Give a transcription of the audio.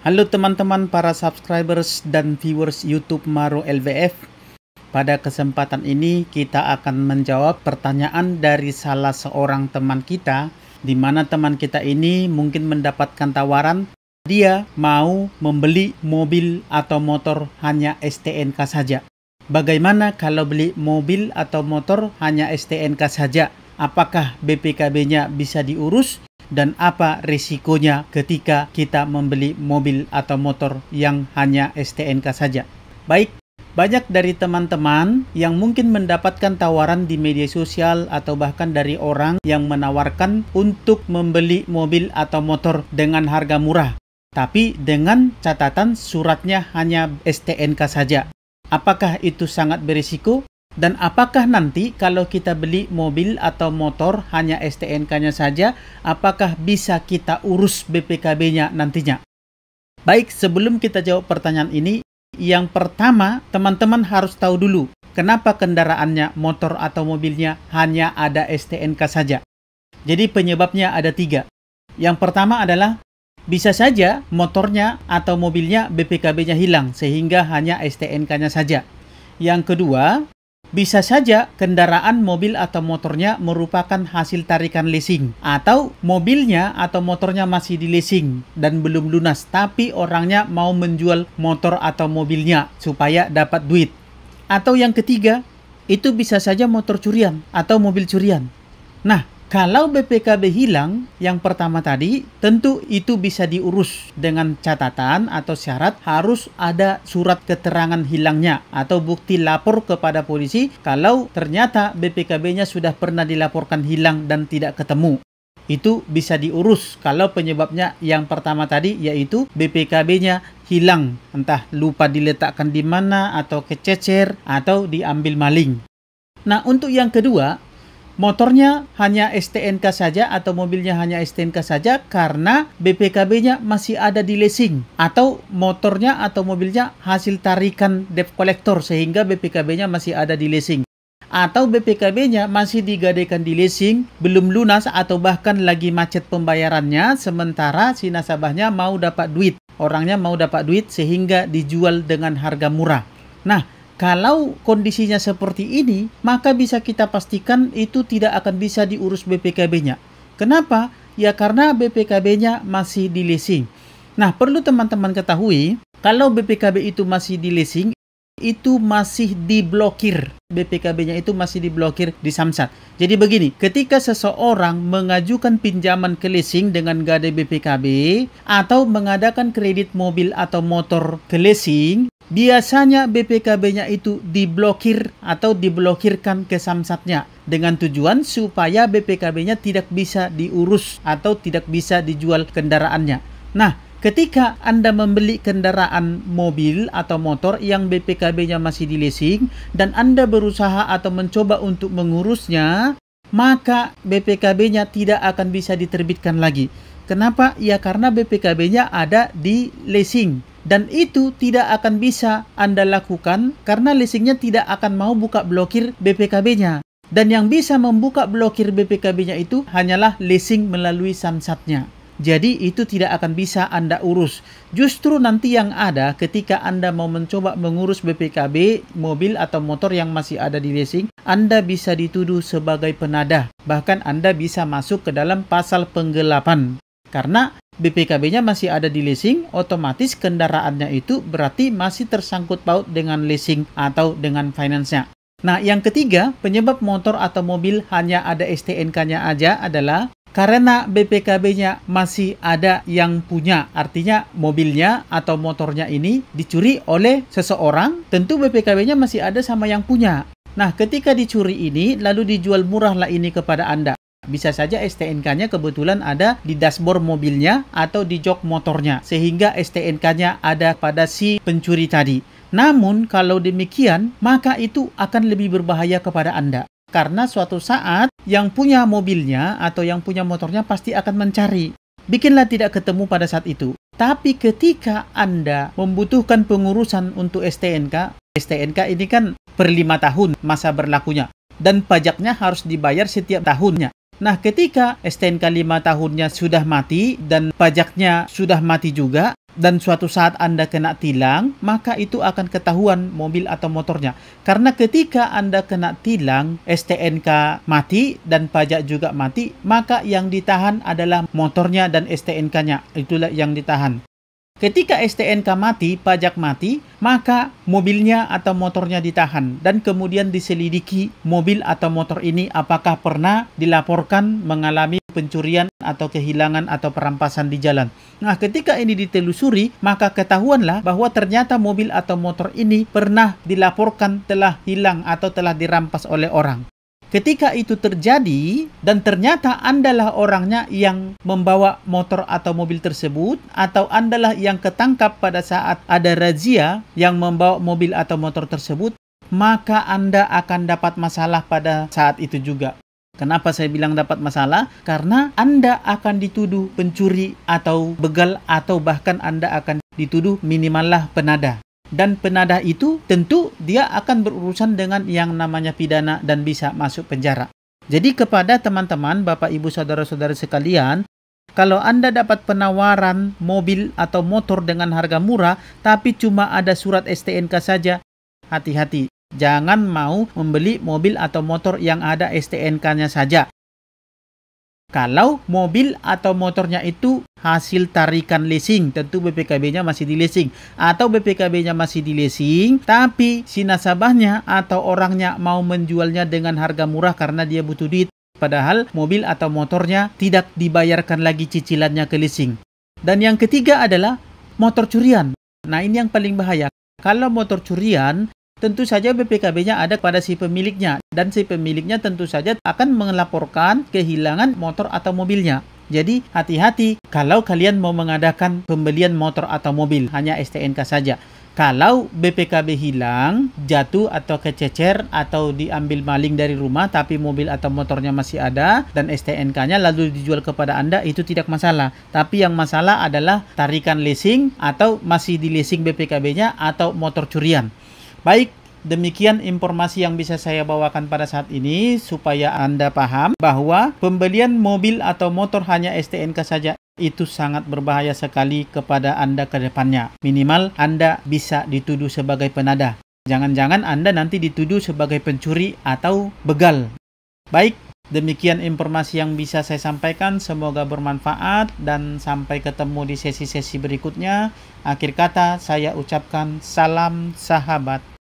Halo teman-teman para subscribers dan viewers YouTube Maro LVF. Pada kesempatan ini kita akan menjawab pertanyaan dari salah seorang teman kita, di mana teman kita ini mungkin mendapatkan tawaran dia mau membeli mobil atau motor hanya STNK saja. Bagaimana kalau beli mobil atau motor hanya STNK saja? Apakah BPKB-nya bisa diurus? Dan apa risikonya ketika kita membeli mobil atau motor yang hanya STNK saja? Baik, banyak dari teman-teman yang mungkin mendapatkan tawaran di media sosial atau bahkan dari orang yang menawarkan untuk membeli mobil atau motor dengan harga murah, tapi dengan catatan suratnya hanya STNK saja. Apakah itu sangat berisiko? Dan apakah nanti kalau kita beli mobil atau motor hanya STNK-nya saja, apakah bisa kita urus BPKB-nya nantinya? Baik, sebelum kita jawab pertanyaan ini, yang pertama teman-teman harus tahu dulu kenapa kendaraannya, motor atau mobilnya hanya ada STNK saja. Jadi penyebabnya ada 3. Yang pertama adalah bisa saja motornya atau mobilnya BPKB-nya hilang sehingga hanya STNK-nya saja. Yang kedua, bisa saja kendaraan mobil atau motornya merupakan hasil tarikan leasing, atau mobilnya atau motornya masih di leasing dan belum lunas, tapi orangnya mau menjual motor atau mobilnya supaya dapat duit. Atau yang ketiga, itu bisa saja motor curian atau mobil curian. Nah, kalau BPKB hilang, yang pertama tadi, tentu itu bisa diurus dengan catatan atau syarat harus ada surat keterangan hilangnya atau bukti lapor kepada polisi kalau ternyata BPKB-nya sudah pernah dilaporkan hilang dan tidak ketemu. Itu bisa diurus kalau penyebabnya yang pertama tadi, yaitu BPKB-nya hilang, entah lupa diletakkan di mana atau kececer atau diambil maling. Nah, untuk yang kedua, motornya hanya STNK saja atau mobilnya hanya STNK saja karena BPKB-nya masih ada di leasing, atau motornya atau mobilnya hasil tarikan debt collector sehingga BPKB-nya masih ada di leasing, atau BPKB-nya masih digadaikan di leasing, belum lunas atau bahkan lagi macet pembayarannya sementara si nasabahnya mau dapat duit, orangnya mau dapat duit sehingga dijual dengan harga murah. Nah, kalau kondisinya seperti ini, maka bisa kita pastikan itu tidak akan bisa diurus BPKB-nya. Kenapa? Ya karena BPKB-nya masih di leasing. Nah, perlu teman-teman ketahui, kalau BPKB itu masih di leasing, itu masih diblokir. BPKB-nya itu masih diblokir di Samsat. Jadi begini, ketika seseorang mengajukan pinjaman ke leasing dengan gadai BPKB atau mengadakan kredit mobil atau motor ke leasing, biasanya BPKB-nya itu diblokir atau diblokirkan ke Samsatnya dengan tujuan supaya BPKB-nya tidak bisa diurus atau tidak bisa dijual kendaraannya. Nah, ketika Anda membeli kendaraan mobil atau motor yang BPKB-nya masih di leasing dan Anda berusaha atau mencoba untuk mengurusnya, maka BPKB-nya tidak akan bisa diterbitkan lagi. Kenapa? Ya karena BPKB-nya ada di leasing. Dan itu tidak akan bisa Anda lakukan karena leasingnya tidak akan mau buka blokir BPKB-nya. Dan yang bisa membuka blokir BPKB-nya itu hanyalah leasing melalui Samsatnya. Jadi itu tidak akan bisa Anda urus. Justru nanti yang ada ketika Anda mau mencoba mengurus BPKB, mobil atau motor yang masih ada di leasing, Anda bisa dituduh sebagai penadah. Bahkan Anda bisa masuk ke dalam pasal penggelapan. Karena BPKB-nya masih ada di leasing, otomatis kendaraannya itu berarti masih tersangkut paut dengan leasing atau dengan finance-nya. Nah, yang ketiga, penyebab motor atau mobil hanya ada STNK-nya aja adalah karena BPKB-nya masih ada yang punya. Artinya mobilnya atau motornya ini dicuri oleh seseorang, tentu BPKB-nya masih ada sama yang punya. Nah, ketika dicuri ini, lalu dijual murahlah ini kepada Anda. Bisa saja STNK-nya kebetulan ada di dashboard mobilnya atau di jok motornya, sehingga STNK-nya ada pada si pencuri tadi. Namun, kalau demikian, maka itu akan lebih berbahaya kepada Anda. Karena suatu saat, yang punya mobilnya atau yang punya motornya pasti akan mencari. Bikinlah tidak ketemu pada saat itu. Tapi ketika Anda membutuhkan pengurusan untuk STNK, STNK ini kan per 5 tahun masa berlakunya. Dan pajaknya harus dibayar setiap tahunnya. Nah, ketika STNK 5 tahunnya sudah mati dan pajaknya sudah mati juga, dan suatu saat Anda kena tilang, maka itu akan ketahuan mobil atau motornya. Karena ketika Anda kena tilang, STNK mati dan pajak juga mati, maka yang ditahan adalah motornya dan STNK-nya. Itulah yang ditahan. Ketika STNK mati, pajak mati, maka mobilnya atau motornya ditahan dan kemudian diselidiki mobil atau motor ini apakah pernah dilaporkan mengalami pencurian atau kehilangan atau perampasan di jalan. Nah, ketika ini ditelusuri, maka ketahuanlah bahwa ternyata mobil atau motor ini pernah dilaporkan telah hilang atau telah dirampas oleh orang. Ketika itu terjadi dan ternyata Andalah orangnya yang membawa motor atau mobil tersebut, atau Andalah yang ketangkap pada saat ada razia yang membawa mobil atau motor tersebut, maka Anda akan dapat masalah pada saat itu juga. Kenapa saya bilang dapat masalah? Karena Anda akan dituduh pencuri atau begal, atau bahkan Anda akan dituduh minimallah penada. Dan penada itu tentu dia akan berurusan dengan yang namanya pidana dan bisa masuk penjara. Jadi kepada teman-teman, Bapak Ibu Saudara-saudara sekalian, kalau Anda dapat penawaran mobil atau motor dengan harga murah tapi cuma ada surat STNK saja, hati-hati. Jangan mau membeli mobil atau motor yang ada STNK-nya saja. Kalau mobil atau motornya itu hasil tarikan leasing, tentu BPKB-nya masih di leasing. Atau BPKB-nya masih di leasing, tapi si nasabahnya atau orangnya mau menjualnya dengan harga murah karena dia butuh duit. Padahal mobil atau motornya tidak dibayarkan lagi cicilannya ke leasing. Dan yang ketiga adalah motor curian. Nah, ini yang paling bahaya. Kalau motor curian, tentu saja BPKB-nya ada pada si pemiliknya, dan si pemiliknya tentu saja akan melaporkan kehilangan motor atau mobilnya. Jadi hati-hati kalau kalian mau mengadakan pembelian motor atau mobil, hanya STNK saja. Kalau BPKB hilang, jatuh atau kececer atau diambil maling dari rumah tapi mobil atau motornya masih ada dan STNK-nya lalu dijual kepada Anda, itu tidak masalah. Tapi yang masalah adalah tarikan leasing atau masih di leasing BPKB-nya atau motor curian. Baik, demikian informasi yang bisa saya bawakan pada saat ini supaya Anda paham bahwa pembelian mobil atau motor hanya STNK saja itu sangat berbahaya sekali kepada Anda ke depannya. Minimal Anda bisa dituduh sebagai penada. Jangan-jangan Anda nanti dituduh sebagai pencuri atau begal. Baik, demikian informasi yang bisa saya sampaikan. Semoga bermanfaat dan sampai ketemu di sesi-sesi berikutnya. Akhir kata saya ucapkan salam sahabat.